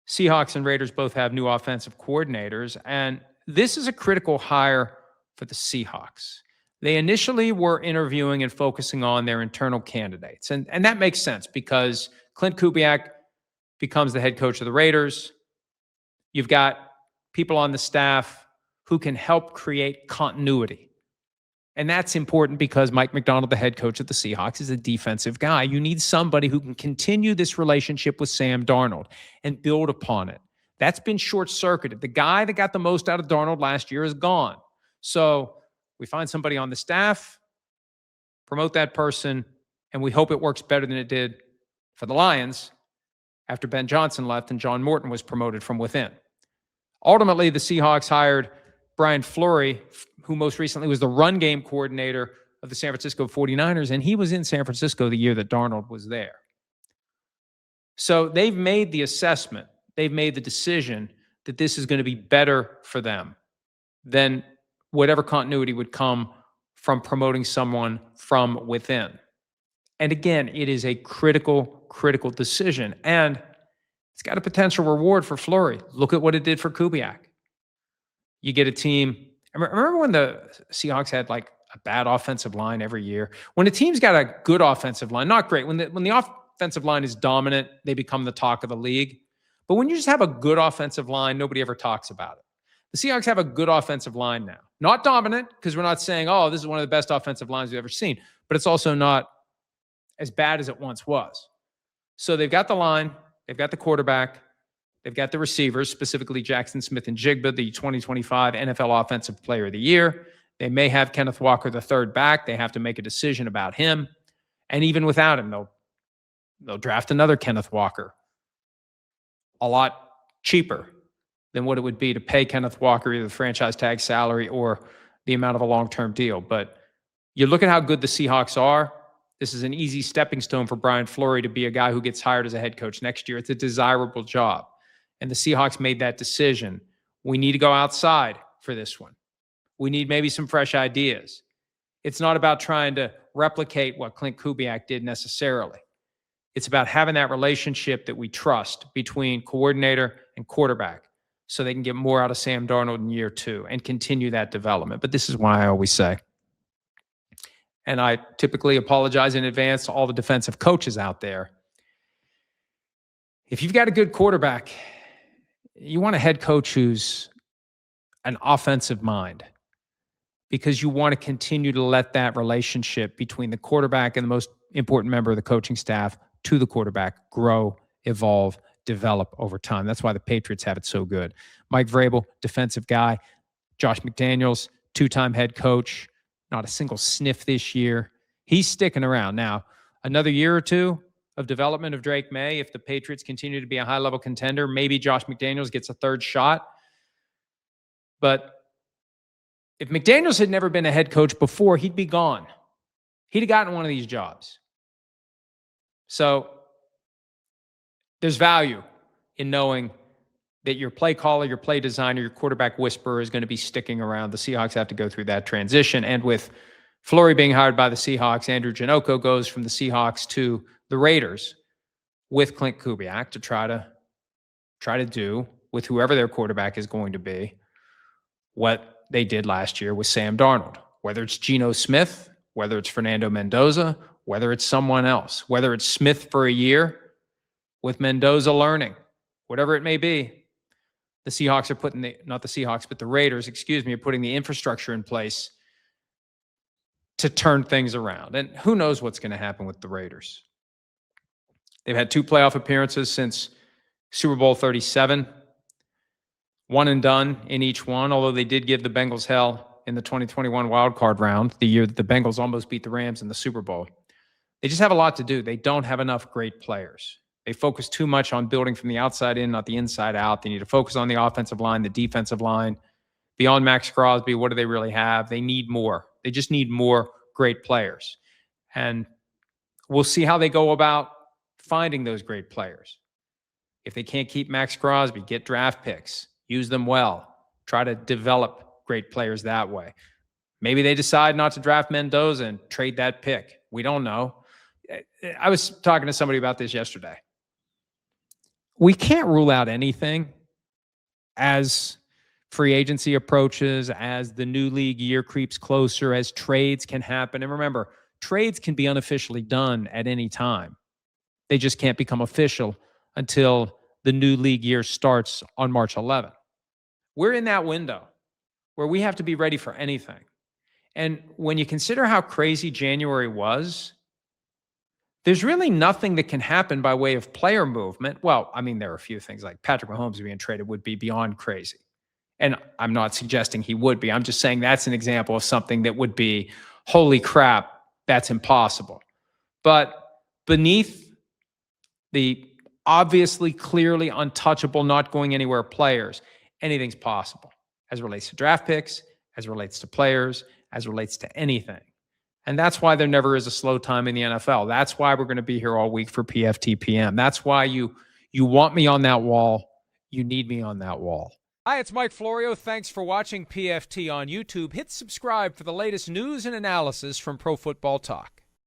Seahawks and Raiders both have new offensive coordinators, and this is a critical hire for the Seahawks. They initially were interviewing and focusing on their internal candidates, and that makes sense because Clint Kubiak becomes the head coach of the Raiders. You've got people on the staff who can help create continuity. And that's important because Mike Macdonald, the head coach of the Seahawks, is a defensive guy. You need somebody who can continue this relationship with Sam Darnold and build upon it. That's been short-circuited. The guy that got the most out of Darnold last year is gone. So we find somebody on the staff, promote that person, and we hope it works better than it did for the Lions after Ben Johnson left and John Morton was promoted from within. Ultimately, the Seahawks hired Brian Fleury, who most recently was the run game coordinator of the San Francisco 49ers, and he was in San Francisco the year that Darnold was there. So they've made the assessment, they've made the decision that this is going to be better for them than whatever continuity would come from promoting someone from within. And again, it is a critical decision, and it's got a potential reward for Fleury. Look at what it did for Kubiak. You get a team. Remember when the Seahawks had like a bad offensive line every year? When a team's got a good offensive line, not great. When the offensive line is dominant, they become the talk of the league. But when you just have a good offensive line, nobody ever talks about it. The Seahawks have a good offensive line now. Not dominant, because we're not saying, oh, this is one of the best offensive lines we've ever seen. But it's also not as bad as it once was. So they've got the line. They've got the quarterback. They've got the receivers, specifically Jackson Smith and Jigba, the 2025 NFL Offensive Player of the Year. They may have Kenneth Walker, the third back. They have to make a decision about him. And even without him, they'll draft another Kenneth Walker a lot cheaper than what it would be to pay Kenneth Walker either the franchise tag salary or the amount of a long-term deal. But you look at how good the Seahawks are. This is an easy stepping stone for Brian Fleury to be a guy who gets hired as a head coach next year. It's a desirable job. And the Seahawks made that decision. We need to go outside for this one. We need maybe some fresh ideas. It's not about trying to replicate what Clint Kubiak did necessarily. It's about having that relationship that we trust between coordinator and quarterback so they can get more out of Sam Darnold in year 2 and continue that development. But this is why I always say, and I typically apologize in advance to all the defensive coaches out there, if you've got a good quarterback, you want a head coach who's an offensive mind because you want to continue to let that relationship between the quarterback and the most important member of the coaching staff to the quarterback grow, evolve, develop over time. That's why the Patriots have it so good. Mike Vrabel, defensive guy. Josh McDaniels, 2-time head coach. Not a single sniff this year. He's sticking around. Now, another year or two of development of Drake May, if the Patriots continue to be a high-level contender, maybe Josh McDaniels gets a third shot. But if McDaniels had never been a head coach before, he'd be gone. He'd have gotten one of these jobs. So there's value in knowing that your play caller, your play designer, your quarterback whisperer is going to be sticking around. The Seahawks have to go through that transition. And with Fleury being hired by the Seahawks, Andrew Janocko goes from the Seahawks to the Raiders with Clint Kubiak to try to do with whoever their quarterback is going to be what they did last year with Sam Darnold. Whether it's Geno Smith, whether it's Fernando Mendoza, whether it's someone else, whether it's Smith for a year with Mendoza learning, whatever it may be, the Seahawks are putting the Raiders, are putting the infrastructure in place to turn things around. And who knows what's going to happen with the Raiders. They've had 2 playoff appearances since Super Bowl 37. One and done in each one, although they did give the Bengals hell in the 2021 wild card round, the year that the Bengals almost beat the Rams in the Super Bowl. They just have a lot to do. They don't have enough great players. They focus too much on building from the outside in, not the inside out. They need to focus on the offensive line, the defensive line. Beyond Max Crosby, what do they really have? They need more. They just need more great players. And we'll see how they go about finding those great players. If they can't keep Max Crosby, get draft picks. Use them well. Try to develop great players that way. Maybe they decide not to draft Mendoza and trade that pick. We don't know. I was talking to somebody about this yesterday. we can't rule out anything as free agency approaches, as the new league year creeps closer, as trades can happen. And remember, trades can be unofficially done at any time. They just can't become official until the new league year starts on March 11th. We're in that window where we have to be ready for anything. And when you consider how crazy January was, there's really nothing that can happen by way of player movement. Well, I mean, there are a few things like Patrick Mahomes being traded would be beyond crazy. And I'm not suggesting he would be. I'm just saying that's an example of something that would be, holy crap, that's impossible. But beneath the obviously, clearly untouchable, not going anywhere players, anything's possible as it relates to draft picks, as it relates to players, as it relates to anything. And that's why there never is a slow time in the NFL. That's why we're going to be here all week for PFTPM. That's why you want me on that wall. You need me on that wall. Hi, it's Mike Florio. Thanks for watching PFT on YouTube. Hit subscribe for the latest news and analysis from Pro Football Talk.